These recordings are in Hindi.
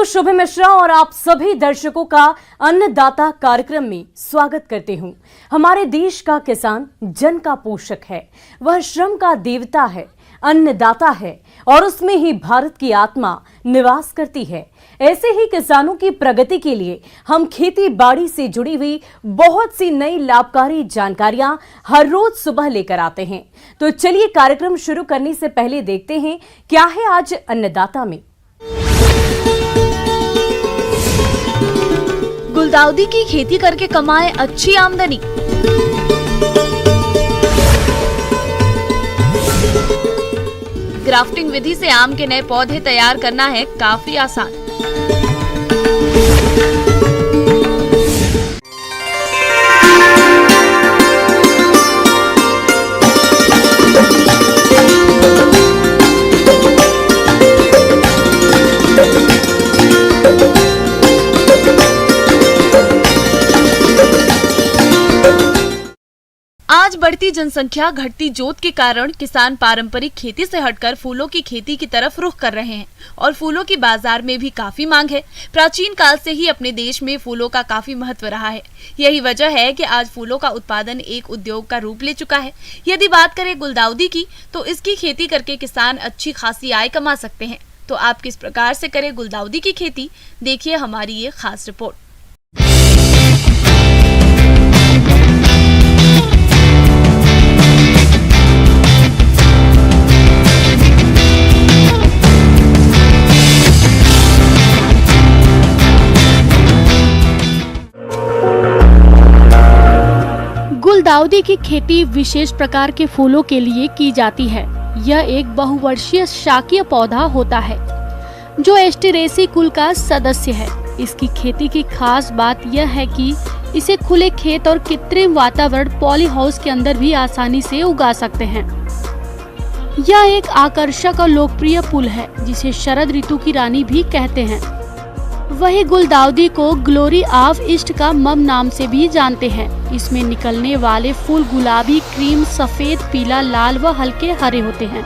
हूँ शुभम मिश्रा और आप सभी दर्शकों का अन्नदाता कार्यक्रम में स्वागत करते हूँ। हमारे देश का किसान जन का पोषक है, वह श्रम का देवता है, अन्नदाता है और उसमें ही भारत की आत्मा निवास करती है। ऐसे ही किसानों की प्रगति के लिए हम खेती बाड़ी से जुड़ी हुई बहुत सी नई लाभकारी जानकारियां हर रोज सुबह लेकर आते हैं। तो चलिए कार्यक्रम शुरू करने से पहले देखते हैं क्या है आज अन्नदाता में। गुलदाउदी की खेती करके कमाए अच्छी आमदनी। ग्राफ्टिंग विधि से आम के नए पौधे तैयार करना है काफी आसान। आज बढ़ती जनसंख्या, घटती जोत के कारण किसान पारंपरिक खेती से हटकर फूलों की खेती की तरफ रुख कर रहे हैं और फूलों की बाजार में भी काफी मांग है। प्राचीन काल से ही अपने देश में फूलों का काफी महत्व रहा है। यही वजह है कि आज फूलों का उत्पादन एक उद्योग का रूप ले चुका है। यदि बात करें गुलदाउदी की, तो इसकी खेती करके किसान अच्छी खासी आय कमा सकते हैं। तो आप किस प्रकार से करें गुलदाउदी की खेती, देखिए हमारी ये खास रिपोर्ट। गुलदाउदी की खेती विशेष प्रकार के फूलों के लिए की जाती है। यह एक बहुवर्षीय शाकीय पौधा होता है जो एस्टेरेसी कुल का सदस्य है। इसकी खेती की खास बात यह है कि इसे खुले खेत और कृत्रिम वातावरण पॉली हाउस के अंदर भी आसानी से उगा सकते हैं। यह एक आकर्षक और लोकप्रिय फूल है जिसे शरद ऋतु की रानी भी कहते हैं। वही गुलदाउदी को ग्लोरी ऑफ ईस्ट का मम नाम से भी जानते हैं। इसमें निकलने वाले फूल गुलाबी, क्रीम, सफेद, पीला, लाल व हल्के हरे होते हैं।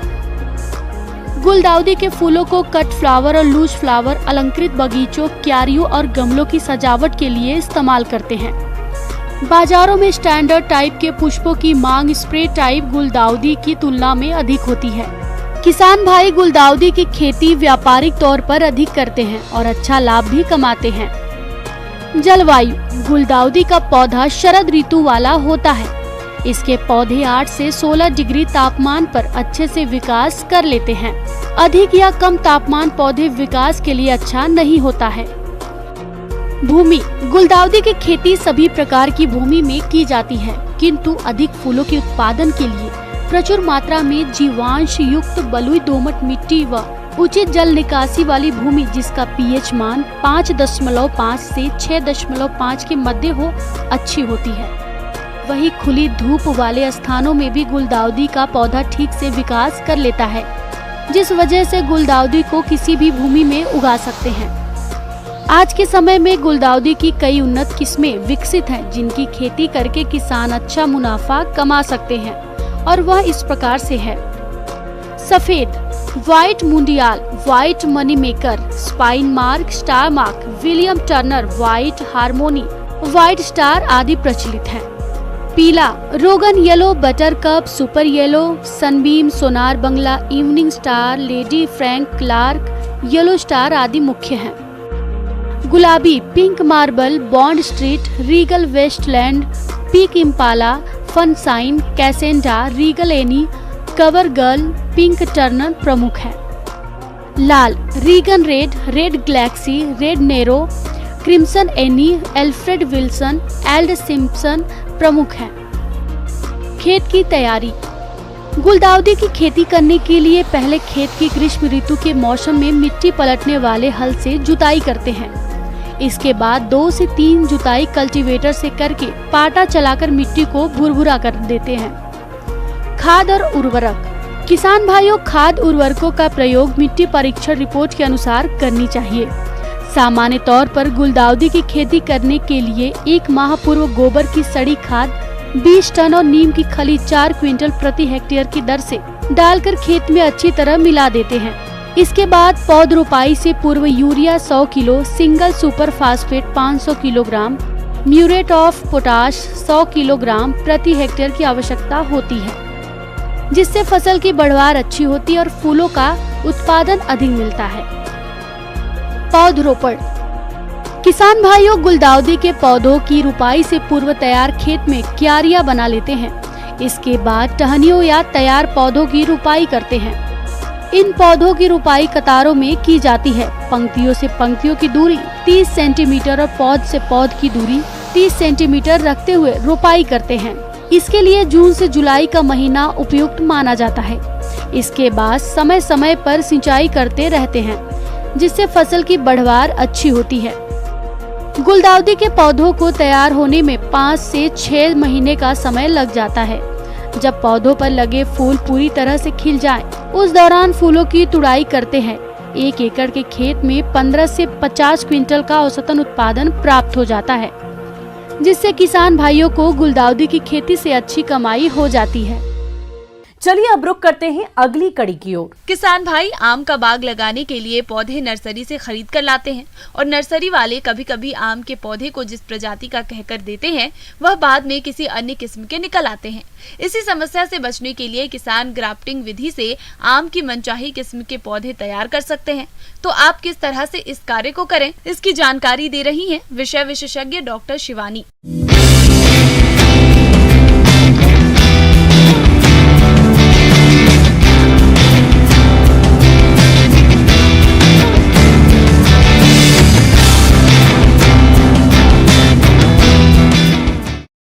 गुलदाउदी के फूलों को कट फ्लावर और लूज फ्लावर अलंकृत बगीचों, क्यारियों और गमलों की सजावट के लिए इस्तेमाल करते हैं। बाजारों में स्टैंडर्ड टाइप के पुष्पों की मांग स्प्रे टाइप गुलदाउदी की तुलना में अधिक होती है। किसान भाई गुलदाउदी की खेती व्यापारिक तौर पर अधिक करते हैं और अच्छा लाभ भी कमाते हैं। जलवायु: गुलदाउदी का पौधा शरद ऋतु वाला होता है। इसके पौधे 8 से 16 डिग्री तापमान पर अच्छे से विकास कर लेते हैं। अधिक या कम तापमान पौधे विकास के लिए अच्छा नहीं होता है। भूमि: गुलदाउदी की खेती सभी प्रकार की भूमि में की जाती है, किंतु अधिक फूलों के उत्पादन के लिए प्रचुर मात्रा में जीवांश युक्त बलुई दोमट मिट्टी व उचित जल निकासी वाली भूमि जिसका पीएच मान 5.5 से 6.5 के मध्य हो, अच्छी होती है। वही खुली धूप वाले स्थानों में भी गुलदाउदी का पौधा ठीक से विकास कर लेता है, जिस वजह से गुलदाउदी को किसी भी भूमि में उगा सकते हैं। आज के समय में गुलदाउदी की कई उन्नत किस्में विकसित हैं, जिनकी खेती करके किसान अच्छा मुनाफा कमा सकते हैं और वह इस प्रकार से है। सफेद: white Mundial, white money maker, spine mark, star mark, William Turner, white harmony, white star आदि प्रचलित हैं। पीला: रोगन yellow, butter cup, super yellow, sunbeam, Sonar Bangla, evening star, lady frank, Clark, yellow star आदि मुख्य हैं। गुलाबी: pink marble, Bond Street, Regal Westland, peak Impala, funshine, कैसेंडा, Regal Annie, cover girl, pink Turner प्रमुख है। लाल: Regan red, red galaxy, red Nero, crimson any, Alfred Wilson, yield Simpson प्रमुख हैं। खेत की तैयारी: गुलदाउदी की खेती करने के लिए पहले खेत की ग्रीष्म ऋतु के मौसम में मिट्टी पलटने वाले हल से जुताई करते हैं। इसके बाद 2 से 3 जुताई कल्टीवेटर से करके पाटा चलाकर मिट्टी को भुरभुरा कर देते हैं। खाद और उर्वरक: किसान भाइयों, खाद उर्वरकों का प्रयोग मिट्टी परीक्षण रिपोर्ट के अनुसार करनी चाहिए। सामान्य तौर पर गुलदाउदी की खेती करने के लिए 1 माह पूर्व गोबर की सड़ी खाद 20 टन और नीम की खली 4 क्विंटल प्रति हेक्टेयर की दर से डालकर खेत में अच्छी तरह मिला देते हैं। इसके बाद पौध रोपाई से पूर्व urea 100 kilo, single super phosphate 500 kilogram, muriate of potash 100 kilogram प्रति हेक्टेयर की आवश्यकता होती है, जिससे फसल की बढ़वार अच्छी होती है और फूलों का उत्पादन अधिक मिलता है। पौधरोपण। किसान भाइयों गुलदाउदी के पौधों की रुपाई से पूर्व तैयार खेत में क्यारियां बना लेते हैं। इसके बाद टहनियों या तैयार पौधों की रुपाई करते हैं। इन पौधों की रुपाई कतारों में की जाती है। पंक्तियों से पंक्तियों की दूरी 30 सेंटीमीटर और पौध से पौध की दूरी 30 सेंटीमीटर रखते हुए रुपाई करते हैं। इसके लिए जून से जुलाई का महीना उपयुक्त माना जाता है। इसके बाद समय समय पर सिंचाई करते रहते हैं, जिससे फसल की बढ़वार अच्छी होती है। गुलदाउदी के पौधों को तैयार होने में 5 से 6 महीने का समय लग जाता है। जब पौधों पर लगे फूल पूरी तरह से खिल जाएं, उस दौरान फूलों की तुड़ाई करते हैं। 1 एकड़ के खेत में 15 से 50 क्विंटल का औसतन उत्पादन प्राप्त हो जाता है, जिससे किसान भाइयों को गुलदाउदी की खेती से अच्छी कमाई हो जाती है। चलिए अब रुक करते हैं अगली कड़ी की ओर। किसान भाई आम का बाग लगाने के लिए पौधे नर्सरी से खरीद कर लाते हैं और नर्सरी वाले कभी कभी आम के पौधे को जिस प्रजाति का कहकर देते हैं वह बाद में किसी अन्य किस्म के निकल आते हैं। इसी समस्या से बचने के लिए किसान ग्राफ्टिंग विधि से आम की मनचाही किस्म के पौधे तैयार कर सकते हैं। तो आप किस तरह से इस कार्य को करें, इसकी जानकारी दे रही हैं विषय विशेषज्ञ डॉक्टर शिवानी।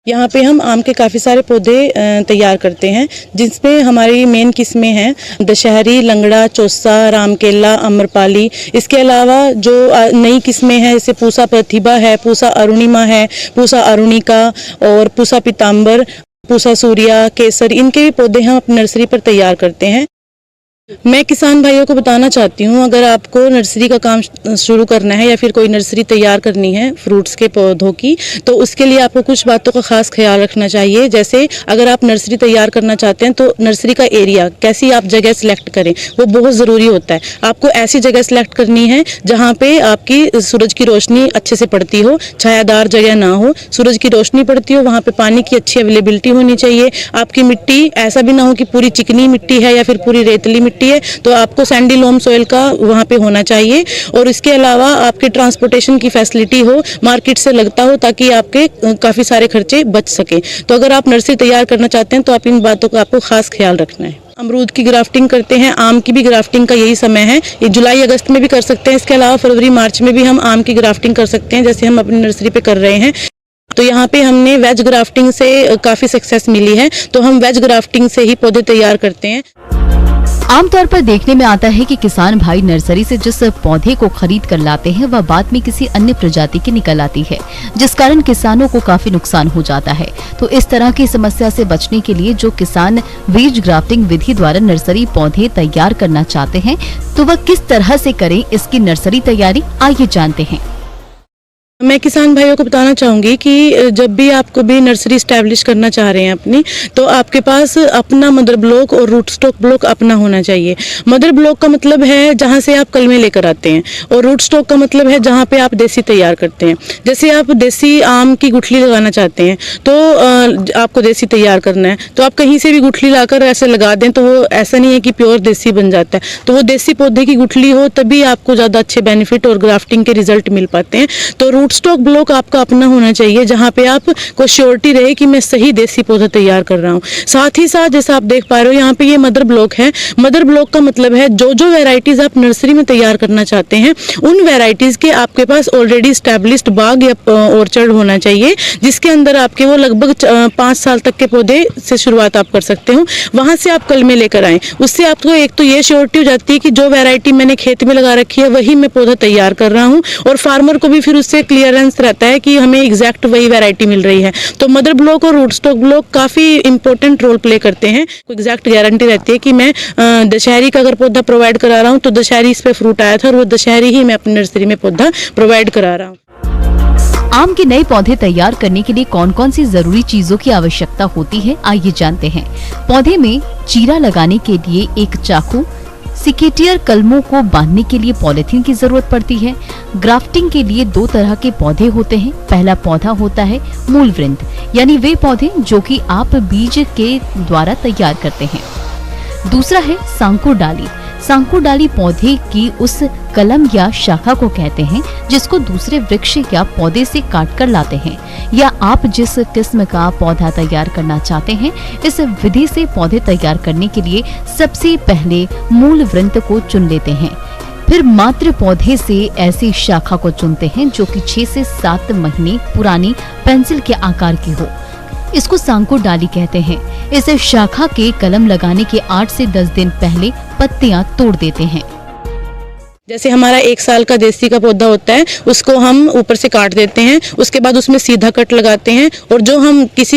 यहाँ पे हम आम के काफ़ी सारे पौधे तैयार करते हैं, जिसमें हमारी मेन किस्में हैं दशहरी, लंगड़ा, चौसा, रामकेला, अम्रपाली। इसके अलावा जो नई किस्में हैं जैसे पूसा प्रतिभा है, पूसा अरुणिमा है, पूसा अरुणिका और पूसा पीताम्बर, पूसा सूर्या, केसर, इनके भी पौधे हम अपनी नर्सरी पर तैयार करते हैं। मैं किसान भाइयों को बताना चाहती हूँ, अगर आपको नर्सरी का काम शुरू करना है या फिर कोई नर्सरी तैयार करनी है फ्रूट्स के पौधों की, तो उसके लिए आपको कुछ बातों का खास ख्याल रखना चाहिए। जैसे अगर आप नर्सरी तैयार करना चाहते हैं तो नर्सरी का एरिया, कैसी आप जगह सिलेक्ट करें, वो बहुत ज़रूरी होता है। आपको ऐसी जगह सिलेक्ट करनी है जहाँ पे आपकी सूरज की रोशनी अच्छे से पड़ती हो, छायादार जगह ना हो, सूरज की रोशनी पड़ती हो, वहाँ पे पानी की अच्छी अवेलेबिलिटी होनी चाहिए। आपकी मिट्टी ऐसा भी ना हो कि पूरी चिकनी मिट्टी है या फिर पूरी रेतली मिट्टी है, तो आपको सैंडी लोम सॉइल का वहाँ पे होना चाहिए। और इसके अलावा आपके ट्रांसपोर्टेशन की फैसिलिटी हो, मार्केट से लगता हो, ताकि आपके काफ़ी सारे खर्चे बच सके। तो अगर आप नर्सरी तैयार करना चाहते हैं तो आप इन बातों का आपको खास ख्याल रखना है। अमरूद की ग्राफ्टिंग करते हैं, आम की भी ग्राफ्टिंग का यही समय है, ये जुलाई अगस्त में भी कर सकते हैं। इसके अलावा फरवरी मार्च में भी हम आम की ग्राफ्टिंग कर सकते हैं, जैसे हम अपनी नर्सरी पे कर रहे हैं। तो यहाँ पे हमने वेज ग्राफ्टिंग से काफ़ी सक्सेस मिली है, तो हम वेज ग्राफ्टिंग से ही पौधे तैयार करते हैं। आमतौर पर देखने में आता है कि किसान भाई नर्सरी से जिस पौधे को खरीद कर लाते हैं वह बाद में किसी अन्य प्रजाति की निकल आती है, जिस कारण किसानों को काफी नुकसान हो जाता है। तो इस तरह की समस्या से बचने के लिए जो किसान वेज ग्राफ्टिंग विधि द्वारा नर्सरी पौधे तैयार करना चाहते हैं तो वह किस तरह से करें इसकी नर्सरी तैयारी, आइए जानते हैं। मैं किसान भाइयों को बताना चाहूँगी कि जब भी आप कभी नर्सरी स्टैब्लिश करना चाह रहे हैं अपनी, तो आपके पास अपना मदर ब्लॉक और रूट स्टॉक ब्लॉक अपना होना चाहिए। मदर ब्लॉक का मतलब है जहाँ से आप कलमे लेकर आते हैं, और रूट स्टॉक का मतलब है जहाँ पे आप देसी तैयार करते हैं। जैसे आप देसी आम की गुठली लगाना चाहते हैं तो आपको देसी तैयार करना है, तो आप कहीं से भी गुठली लाकर ऐसे लगा दें तो वो ऐसा नहीं है कि प्योर देसी बन जाता है। तो वो देसी पौधे की गुठली हो तभी आपको ज़्यादा अच्छे बेनिफिट और ग्राफ्टिंग के रिजल्ट मिल पाते हैं। तो रूट स्टॉक ब्लॉक आपका अपना होना चाहिए, जहाँ पे आप को श्योरिटी रहे कि मैं सही देसी पौधा तैयार कर रहा हूँ। साथ ही साथ जैसा आप देख पा रहे हो यहाँ पे ये मदर ब्लॉक है। मदर ब्लॉक का मतलब है जो जो वेराइटीज आप नर्सरी में तैयार करना चाहते हैं उन वेराइटीज के आपके पास ऑलरेडी स्टैब्लिश्ड बाग या ऑर्चर्ड होना चाहिए, जिसके अंदर आपके वो लगभग 5 साल तक के पौधे से शुरुआत आप कर सकते हो। वहां से आप कलमे लेकर आए, उससे आपको एक तो ये श्योरिटी हो जाती है कि जो वेराइटी मैंने खेत में लगा रखी है वही मैं पौधा तैयार कर रहा हूँ, और फार्मर को भी फिर उससे क्लियरेंस रहता है कि हमें एग्जैक्ट वही वैरायटी मिल रही है। तो मदर ब्लॉक और रूट स्टॉक ब्लॉक काफी इंपॉर्टेंट रोल प्ले करते हैं। एग्जैक्ट गारंटी रहती है कि मैं दशहरी का अगर पौधा प्रोवाइड करा रहा हूँ तो दशहरी इस पे फ्रूट आया था और वो दशहरी ही मैं अपनी नर्सरी में पौधा प्रोवाइड करा रहा हूँ। आम के नए पौधे तैयार करने के लिए कौन कौन सी जरूरी चीजों की आवश्यकता होती है, आइए जानते हैं। पौधे में चीरा लगाने के लिए एक चाकू, सिकेटियर कलमों को बांधने के लिए पॉलिथीन की जरूरत पड़ती है। ग्राफ्टिंग के लिए 2 तरह के पौधे होते हैं। पहला पौधा होता है मूलवृंत, यानी वे पौधे जो कि आप बीज के द्वारा तैयार करते हैं। दूसरा है सांकुर डाली। सांकुर डाली पौधे की उस कलम या शाखा को कहते हैं जिसको दूसरे वृक्ष या पौधे से काट कर लाते हैं, या आप जिस किस्म का पौधा तैयार करना चाहते हैं, इस विधि से पौधे तैयार करने के लिए सबसे पहले मूल वृंत को चुन लेते हैं। फिर मात्र पौधे से ऐसी शाखा को चुनते हैं जो कि 6 से 7 महीने पुरानी पेंसिल के आकार की हो। इसको सांकुर डाली कहते हैं। इस शाखा के कलम लगाने के 8 से 10 दिन पहले पत्तियां तोड़ देते हैं। जैसे हमारा 1 साल का देसी का पौधा होता है, उसको हम ऊपर से काट देते हैं, उसके बाद उसमें सीधा कट लगाते हैं, और जो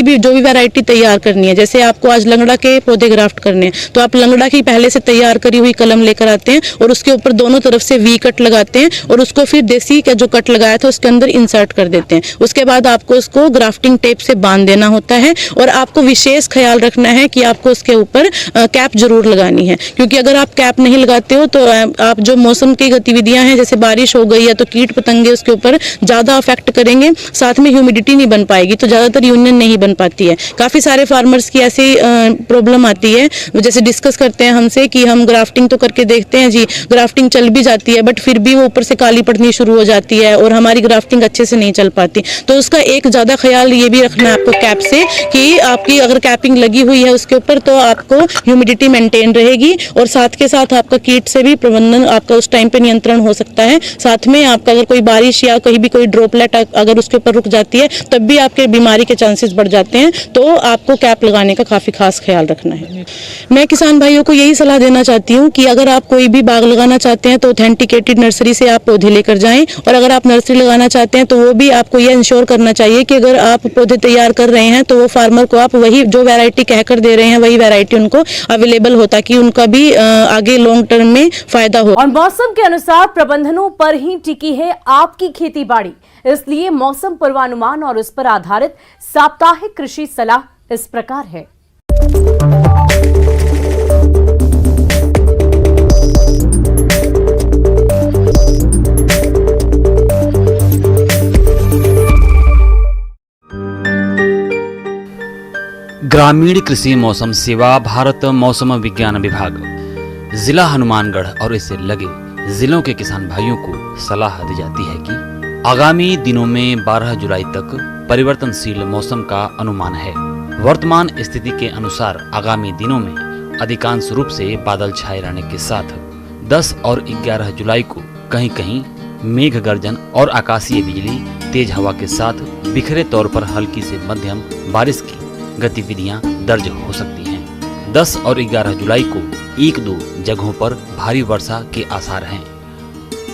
भी वैरायटी तैयार करनी है, जैसे आपको आज लंगड़ा के पौधे ग्राफ्ट करने हैं, तो आप लंगड़ा की पहले से तैयार करी हुई कलम लेकर आते हैं और उसके ऊपर दोनों तरफ से वी कट लगाते हैं और उसको फिर देसी का जो कट लगाया था उसके अंदर इंसर्ट कर देते हैं। उसके बाद आपको उसको ग्राफ्टिंग टेप से बांध देना होता है, और आपको विशेष ख्याल रखना है कि आपको उसके ऊपर कैप जरूर लगानी है, क्योंकि अगर आप कैप नहीं लगाते हो तो आप जो मौसम की गतिविधियां हैं, जैसे बारिश हो गई है तो कीट पतंगे उसके ऊपर ज्यादा अफेक्ट करेंगे, साथ में ह्यूमिडिटी नहीं बन पाएगी, तो ज्यादातर यूनियन नहीं बन पाती है। काफी सारे फार्मर्स की ऐसी प्रॉब्लम आती है, जैसे डिस्कस करते हैं हमसे कि हम ग्राफ्टिंग तो करके देखते हैं जी, ग्राफ्टिंग चल भी जाती है, बट फिर भी वो ऊपर से काली पड़नी शुरू हो जाती है और हमारी ग्राफ्टिंग अच्छे से नहीं चल पाती। तो उसका एक ज्यादा ख्याल ये भी रखना है आपको कैप से, कि आपकी अगर कैपिंग लगी हुई है उसके ऊपर तो आपको ह्यूमिडिटी मेंटेन रहेगी, और साथ के साथ आपका कीट से भी प्रबंधन आपका उस टाइम पे नियंत्रण हो सकता है। साथ में आपका अगर कोई बारिश या कहीं भी कोई ड्रॉपलेट अगर उसके ऊपर रुक जाती है तब भी आपके बीमारी के चांसेस बढ़ जाते हैं, तो आपको कैप लगाने का काफी खास ख्याल रखना है। मैं किसान भाइयों को यही सलाह देना चाहती हूँ कि अगर आप कोई भी बाग लगाना चाहते हैं तो ऑथेंटिकेटेड नर्सरी से आप पौधे लेकर जाएं, और अगर आप नर्सरी लगाना चाहते हैं तो वो भी आपको ये इंश्योर करना चाहिए कि अगर आप पौधे तैयार कर रहे हैं तो वो फार्मर को आप वही जो वैरायटी कहकर दे रहे हैं वही वैरायटी उनको अवेलेबल हो, ताकि उनका भी आगे लॉन्ग टर्म में फायदा हो। और मौसम के अनुसार प्रबंधनों पर ही टिकी है आपकी खेती बाड़ी, इसलिए मौसम पूर्वानुमान और उस पर आधारित साप्ताहिक कृषि सलाह इस प्रकार है। ग्रामीण कृषि मौसम सेवा, भारत मौसम विज्ञान विभाग, जिला हनुमानगढ़ और इससे लगे जिलों के किसान भाइयों को सलाह दी जाती है कि आगामी दिनों में 12 जुलाई तक परिवर्तनशील मौसम का अनुमान है। वर्तमान स्थिति के अनुसार आगामी दिनों में अधिकांश रूप से बादल छाए रहने के साथ 10 और 11 जुलाई को कहीं कहीं मेघ गर्जन और आकाशीय बिजली, तेज हवा के साथ बिखरे तौर पर हल्की से मध्यम बारिश की गतिविधियां दर्ज हो सकती हैं। 10 और 11 जुलाई को 1-2 जगहों पर भारी वर्षा के आसार हैं।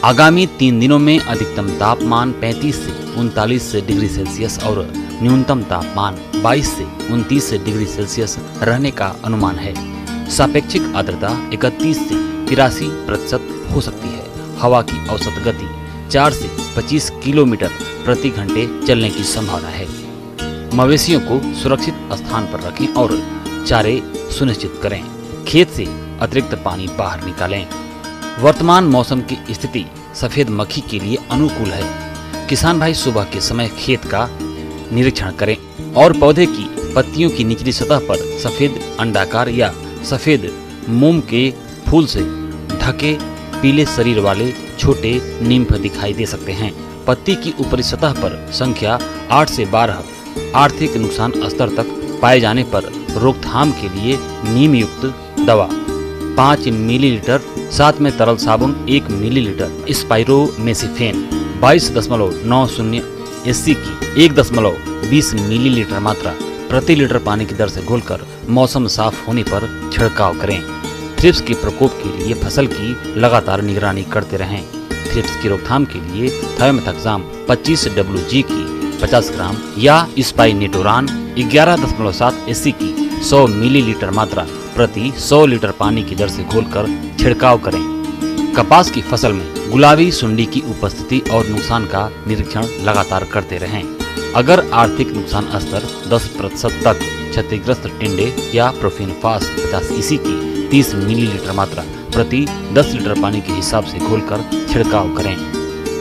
आगामी 3 दिनों में अधिकतम तापमान 35 से 39 डिग्री सेल्सियस और न्यूनतम तापमान 22 से 29 डिग्री सेल्सियस रहने का अनुमान है। सापेक्षिक आर्द्रता 31 से 83% हो सकती है। हवा की औसत गति 4 से 25 किलोमीटर प्रति घंटे चलने की संभावना है। मवेशियों को सुरक्षित स्थान पर रखें और चारे सुनिश्चित करें। खेत से अतिरिक्त पानी बाहर निकालें। वर्तमान मौसम की स्थिति सफेद मक्खी के लिए अनुकूल है। किसान भाई सुबह के समय खेत का निरीक्षण करें और पौधे की पत्तियों की निचली सतह पर सफेद अंडाकार या सफेद मोम के फूल से ढके पीले शरीर वाले छोटे निम्फ दिखाई दे सकते हैं। पत्ती की ऊपरी सतह पर संख्या 8 से 12 आर्थिक नुकसान स्तर तक पाए जाने पर रोकथाम के लिए नीम युक्त दवा 5 मिलीलीटर, साथ में तरल साबुन 1 मिलीलीटर, स्पाइरोमेसिफेन 22.90 SC की 1.20 मिलीलीटर मात्रा प्रति लीटर पानी की दर से घोलकर मौसम साफ होने पर छिड़काव करें। थ्रिप्स के प्रकोप के लिए फसल की लगातार निगरानी करते रहें। थ्रिप्स की रोकथाम के लिए थायोमेथाक्साम 25 WG की 50 ग्राम या स्पाइनेटोरान 11.7 SC की 100 मिलीलीटर मात्रा प्रति 100 लीटर पानी की दर से घोलकर छिड़काव करें। कपास की फसल में गुलाबी सुंडी की उपस्थिति और नुकसान का निरीक्षण लगातार करते रहें। अगर आर्थिक नुकसान स्तर 10% तक क्षतिग्रस्त टिंडे या प्रोफेनफास 50 EC की 30 मिलीलीटर मात्रा प्रति 10 लीटर पानी के हिसाब से घोलकर छिड़काव करें।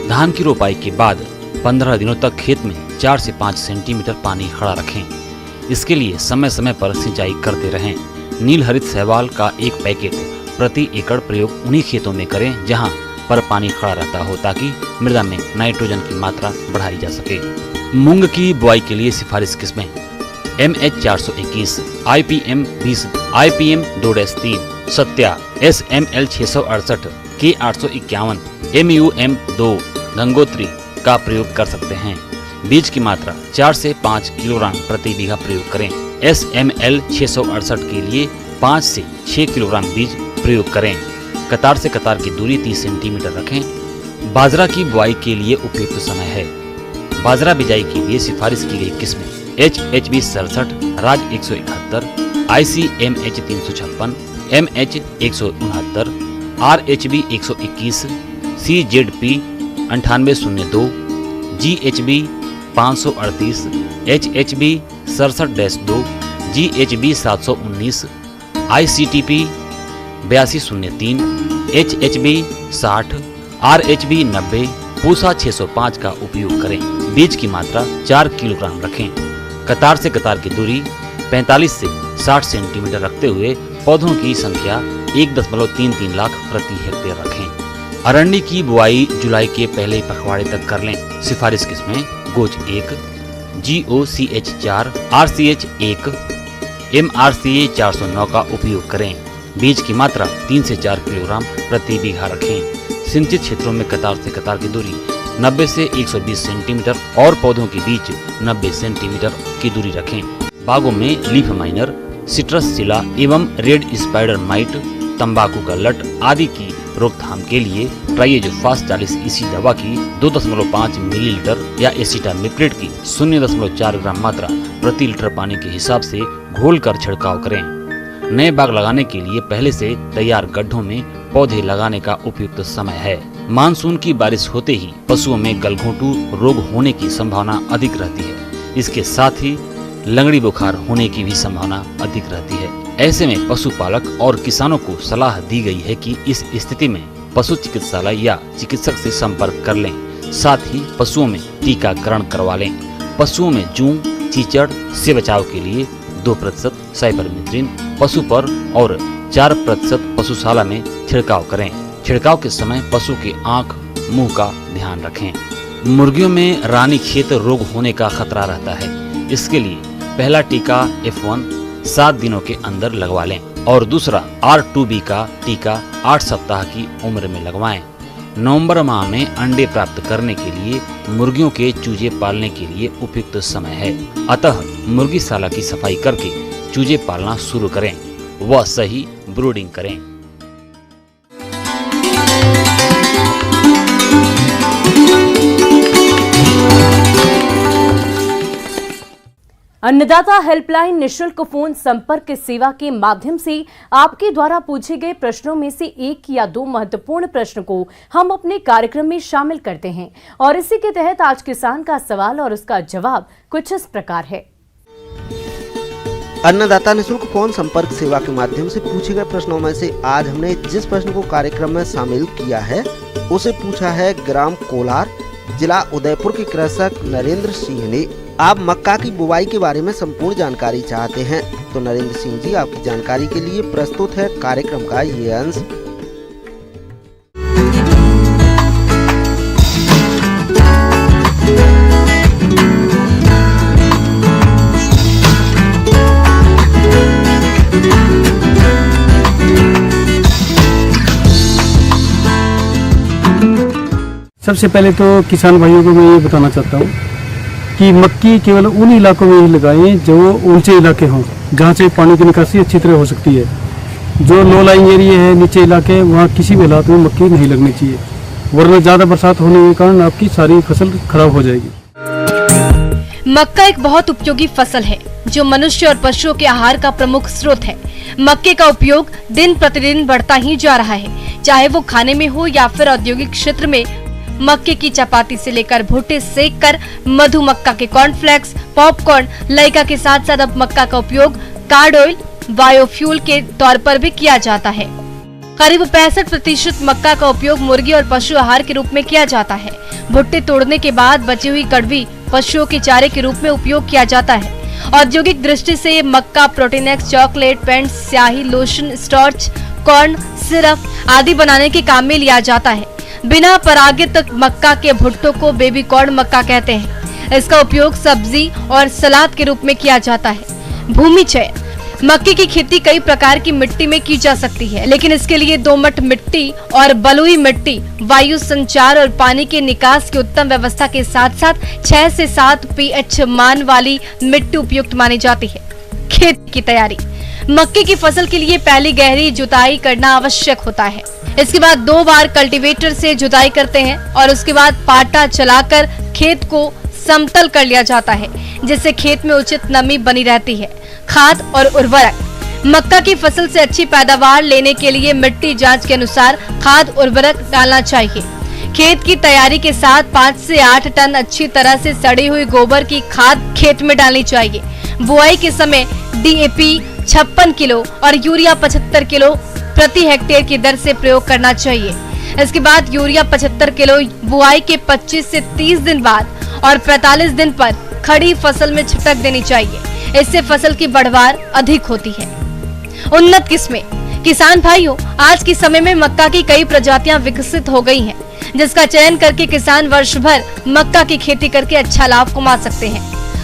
धान की रोपाई के बाद 15 दिनों तक खेत में 4 से 5 सेंटीमीटर पानी खड़ा रखें। इसके लिए समय समय पर सिंचाई करते रहें। नील हरित शैवाल का एक पैकेट प्रति एकड़ प्रयोग उन्हीं खेतों में करें जहां पर पानी खड़ा रहता हो, ताकि मृदा में नाइट्रोजन की मात्रा बढ़ाई जा सके। मूंग की बुआई के लिए सिफारिश किस्में MH 421, IPM 20, IPM 2-3, Satya, SML 668, K 851, MUM 2, Gangotri का प्रयोग कर सकते हैं। बीज की मात्रा 4 से 5 किलोग्राम प्रति बीघा प्रयोग करें। SML 668 के लिए 5 से 6 किलोग्राम बीज प्रयोग करें। कतार से कतार की दूरी 30 सेंटीमीटर रखें। बाजरा की बुआई के लिए उपयुक्त समय है। बाजरा बिजाई के लिए सिफारिश की गई किस्में HHB 67, राज 171, ICMH 356, MH 169, RHB 121, CZP 9802, GHB 538, HHB 67-2, GHB 719, ICTP 8203, HHB 60, RHB 90, Pusa 605 का उपयोग करें। बीज की मात्रा 4 किलोग्राम रखें। कतार से कतार की दूरी 45 से 60 सेंटीमीटर रखते हुए पौधों की संख्या 1.33 लाख प्रति हेक्टेयर रखें। अरंडी की बुआई जुलाई के पहले पखवाड़े तक कर लें। सिफारिश किस्में गोच 1, GOCH 4, RCH 1, MRCA 409 का उपयोग करें। बीज की मात्रा 3 से 4 किलोग्राम प्रति बीघा रखें। सिंचित क्षेत्रों में कतार से कतार की दूरी 90 से 120 सेंटीमीटर और पौधों के बीच 90 सेंटीमीटर की दूरी रखें। बागों में लीफ माइनर, सिट्रस सिला एवं रेड स्पाइडर माइट, तंबाकू का लट आदि की रोकथाम के लिए ट्राइएजोफास 40 EC दवा की 2.5 मिलीलीटर या एसिटामिप्रिड की 0.4 ग्राम मात्रा प्रति लीटर पानी के हिसाब से घोलकर छिड़काव करें। नए बाग लगाने के लिए पहले से तैयार गड्ढों में पौधे लगाने का उपयुक्त समय है। मानसून की बारिश होते ही पशुओं में गलघोंटू रोग होने की संभावना अधिक रहती है। इसके साथ ही लंगड़ी बुखार होने की भी संभावना अधिक रहती है। ऐसे में पशुपालक और किसानों को सलाह दी गई है कि इस स्थिति में पशु चिकित्सालय या चिकित्सक से संपर्क कर लें। साथ ही पशुओं में टीकाकरण करवा लें। पशुओं में जूं, चीचड़ से बचाव के लिए 2% साइपरमेथ्रिन पशु पर और 4% पशुशाला में छिड़काव करें। छिड़काव के समय पशु के आँख, मुंह का ध्यान रखें। मुर्गियों में रानीखेत रोग होने का खतरा रहता है। इसके लिए पहला टीका F1 7 दिनों के अंदर लगवा लें और दूसरा R2B का टीका 8 सप्ताह की उम्र में लगवाएं। नवंबर माह में अंडे प्राप्त करने के लिए मुर्गियों के चूजे पालने के लिए उपयुक्त समय है। अतः मुर्गीशाला की सफाई करके चूजे पालना शुरू करें व सही ब्रूडिंग करें। अन्नदाता हेल्पलाइन निशुल्क फोन संपर्क सेवा के माध्यम से आपके द्वारा पूछे गए प्रश्नों में से 1 या 2 महत्वपूर्ण प्रश्न को हम अपने कार्यक्रम में शामिल करते हैं और इसी के तहत आज किसान का सवाल और उसका जवाब कुछ इस प्रकार है। अन्नदाता निशुल्क फोन संपर्क सेवा के माध्यम से पूछे गए प्रश्नों में से आज हमने जिस प्रश्न को कार्यक्रम में शामिल किया है उसे पूछा है ग्राम कोलार, जिला उदयपुर के कृषक नरेंद्र सिंह ने। आप मक्का की बुवाई के बारे में संपूर्ण जानकारी चाहते हैं तो नरेंद्र सिंह जी आपकी जानकारी के लिए प्रस्तुत है कार्यक्रम का ये अंश। सबसे पहले तो किसान भाइयों को मैं ये बताना चाहता हूँ कि मक्की केवल उन इलाकों में ही लगाएं जो ऊंचे इलाके हों, जहाँ से पानी की निकासी अच्छी तरह हो सकती है। जो लो लाइंग एरिया है, नीचे इलाके, वहाँ किसी भी हालात में मक्की नहीं लगनी चाहिए, वरना ज़्यादा बरसात होने के कारण आपकी सारी फसल खराब हो जाएगी। मक्का एक बहुत उपयोगी फसल है जो मनुष्य और पशुओं के आहार का प्रमुख स्रोत है। मक्के का उपयोग दिन प्रतिदिन बढ़ता ही जा रहा है, चाहे वो खाने में हो या फिर औद्योगिक क्षेत्र में। मक्के की चपाती से लेकर भुट्टे सेक कर मधु मक्का के कॉर्नफ्लेक्स, पॉपकॉर्न, लाइका के साथ अब मक्का का उपयोग कार्ड ऑयल, बायोफ्यूल के तौर पर भी किया जाता है। करीब 65% मक्का का उपयोग मुर्गी और पशु आहार के रूप में किया जाता है। भुट्टे तोड़ने के बाद बची हुई कड़वी पशुओं के चारे के रूप में उपयोग किया जाता है। औद्योगिक दृष्टि से मक्का प्रोटीनेक्स, चॉकलेट, पेंट, स्याही, लोशन, स्टार्च, कॉर्न सिरप आदि बनाने के काम में लिया जाता है। बिना परागित मक्का के भुट्टों को बेबी कॉर्न मक्का कहते हैं। इसका उपयोग सब्जी और सलाद के रूप में किया जाता है। भूमि चयन, मक्के की खेती कई प्रकार की मिट्टी में की जा सकती है, लेकिन इसके लिए दोमट मिट्टी और बलुई मिट्टी, वायु संचार और पानी के निकास की उत्तम व्यवस्था के साथ साथ 6 से 7 pH मान वाली मिट्टी उपयुक्त मानी जाती है। खेती की तैयारी, मक्के की फसल के लिए पहली गहरी जुताई करना आवश्यक होता है। इसके बाद 2 बार कल्टीवेटर से जुताई करते हैं और उसके बाद पाटा चलाकर खेत को समतल कर लिया जाता है, जिससे खेत में उचित नमी बनी रहती है। खाद और उर्वरक, मक्का की फसल से अच्छी पैदावार लेने के लिए मिट्टी जांच के अनुसार खाद उर्वरक डालना चाहिए। खेत की तैयारी के साथ 5 से 8 टन अच्छी तरह से सड़ी हुई गोबर की खाद खेत में डालनी चाहिए। बुआई के समय DAP 56 किलो और यूरिया 75 किलो प्रति हेक्टेयर की दर से प्रयोग करना चाहिए। इसके बाद यूरिया 75 किलो बुआई के 25 से 30 दिन बाद और 45 दिन पर खड़ी फसल में छिटक देनी चाहिए। इससे फसल की बढ़वार अधिक होती है। उन्नत किस्में, किसान भाइयों, आज के समय में मक्का की कई प्रजातियां विकसित हो गई हैं, जिसका चयन करके किसान वर्ष भर मक्का की खेती करके अच्छा लाभ कमा सकते हैं।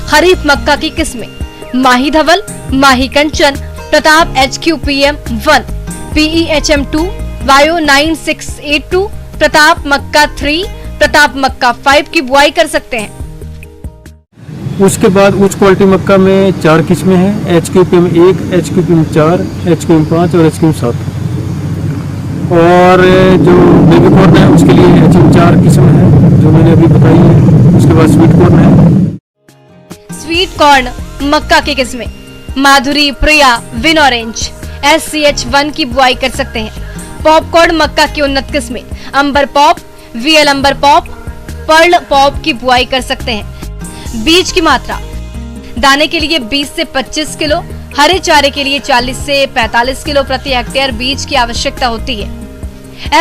खरीफ मक्का की किस्में, माही धवल, माही कंचन, प्रताप HQPM 1, PEHM 2, वायो 9682, प्रताप मक्का 3, प्रताप मक्का 5 की बुआई कर सकते हैं। उसके बाद उच्च क्वालिटी मक्का में 4 किस्में हैं, HQPM 1, HQPM 4, HQPM 5 और HQPM 7। और जो बेबी कॉर्न है उसके लिए HQPM 4 किस्म है जो मैंने अभी बताई है। उसके बाद स्वीट कॉर्न है। स्वीट कॉर्न मक्का की किस्में, माधुरी, प्रिया, विन ऑरेंज, SCH1 की बुआई कर सकते हैं। पॉपकॉर्न मक्का की उन्नत किस्में, अंबर पॉप, VL अंबर पॉप, पर्ल पॉप की बुआई कर सकते हैं। बीज की मात्रा, दाने के लिए 20 से 25 किलो, हरे चारे के लिए 40 से 45 किलो प्रति हेक्टेयर बीज की आवश्यकता होती है।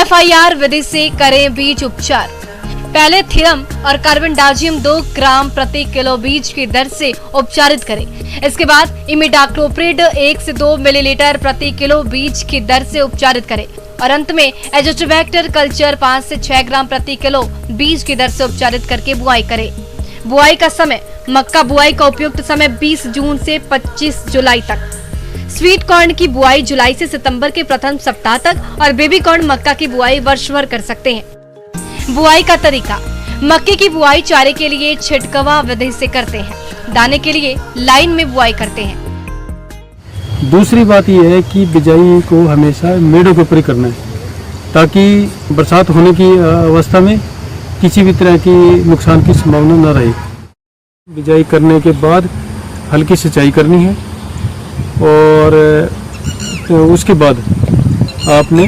FIR विधि से करें बीज उपचार। पहले थीरम और कार्बनडाजियम 2 ग्राम प्रति किलो बीज की दर से उपचारित करें। इसके बाद इमिडाक्लोप्रिड 1 से 2 मिलीलीटर प्रति किलो बीज की दर से उपचारित करें और अंत में एजोट्रोबैक्टर कल्चर 5 से 6 ग्राम प्रति किलो बीज की दर से उपचारित करके बुआई करें। बुआई का समय, मक्का बुआई का उपयुक्त समय 20 जून से 25 जुलाई तक। स्वीट कॉर्न की बुआई जुलाई से सितंबर के प्रथम सप्ताह तक और बेबी कॉर्न मक्का की बुआई वर्ष भर कर सकते हैं। बुआई का तरीका, मक्के की बुआई चारे के लिए छिटकवा विधि से करते हैं, दाने के लिए लाइन में बुआई करते हैं। दूसरी बात यह है कि बिजाई को हमेशा मेड़ों के ऊपर ही करना है, ताकि बरसात होने की अवस्था में किसी भी तरह की नुकसान की संभावना न रहे। बिजाई करने के बाद हल्की सिंचाई करनी है और उसके बाद आपने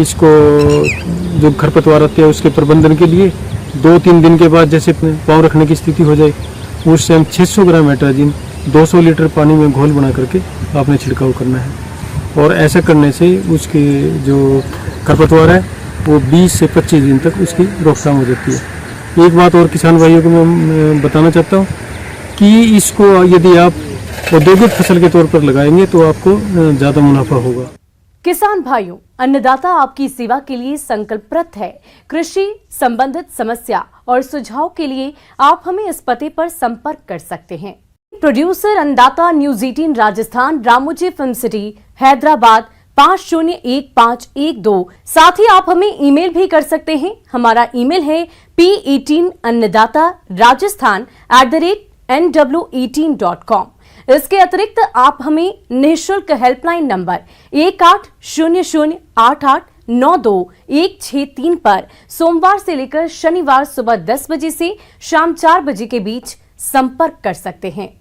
इसको जो खरपतवार आते हैं उसके प्रबंधन के लिए 2-3 दिन के बाद जैसे पाँव रखने की स्थिति हो जाए उस टाइम 600 ग्राम नाइट्रोजन 200 लीटर पानी में घोल बना करके आपने छिड़काव करना है। और ऐसा करने से उसके जो खरपतवार है वो 20 से 25 दिन तक उसकी रोकथाम हो जाती है। एक बात और किसान भाइयों को मैं बताना चाहता हूँ कि इसको यदि आप औद्योगिक फसल के तौर पर लगाएंगे तो आपको ज़्यादा मुनाफा होगा। किसान भाइयों, अन्नदाता आपकी सेवा के लिए संकल्परत है। कृषि संबंधित समस्या और सुझाव के लिए आप हमें इस पते पर संपर्क कर सकते हैं। प्रोड्यूसर अन्नदाता, news 18 Rajasthan, Ramoji film city, Hyderabad 501512। साथ ही आप हमें ईमेल भी कर सकते हैं। हमारा ईमेल है p18annadaata@nw18.com। इसके अतिरिक्त आप हमें निःशुल्क हेल्पलाइन नंबर 180088921663 पर सोमवार से लेकर शनिवार सुबह 10 बजे से शाम 4 बजे के बीच संपर्क कर सकते हैं।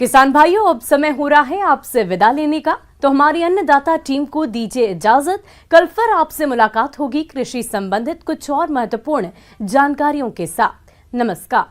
किसान भाइयों, अब समय हो रहा है आपसे विदा लेने का, तो हमारी अन्नदाता टीम को दीजिए इजाजत। कल फिर आपसे मुलाकात होगी कृषि संबंधित कुछ और महत्वपूर्ण जानकारियों के साथ। नमस्कार।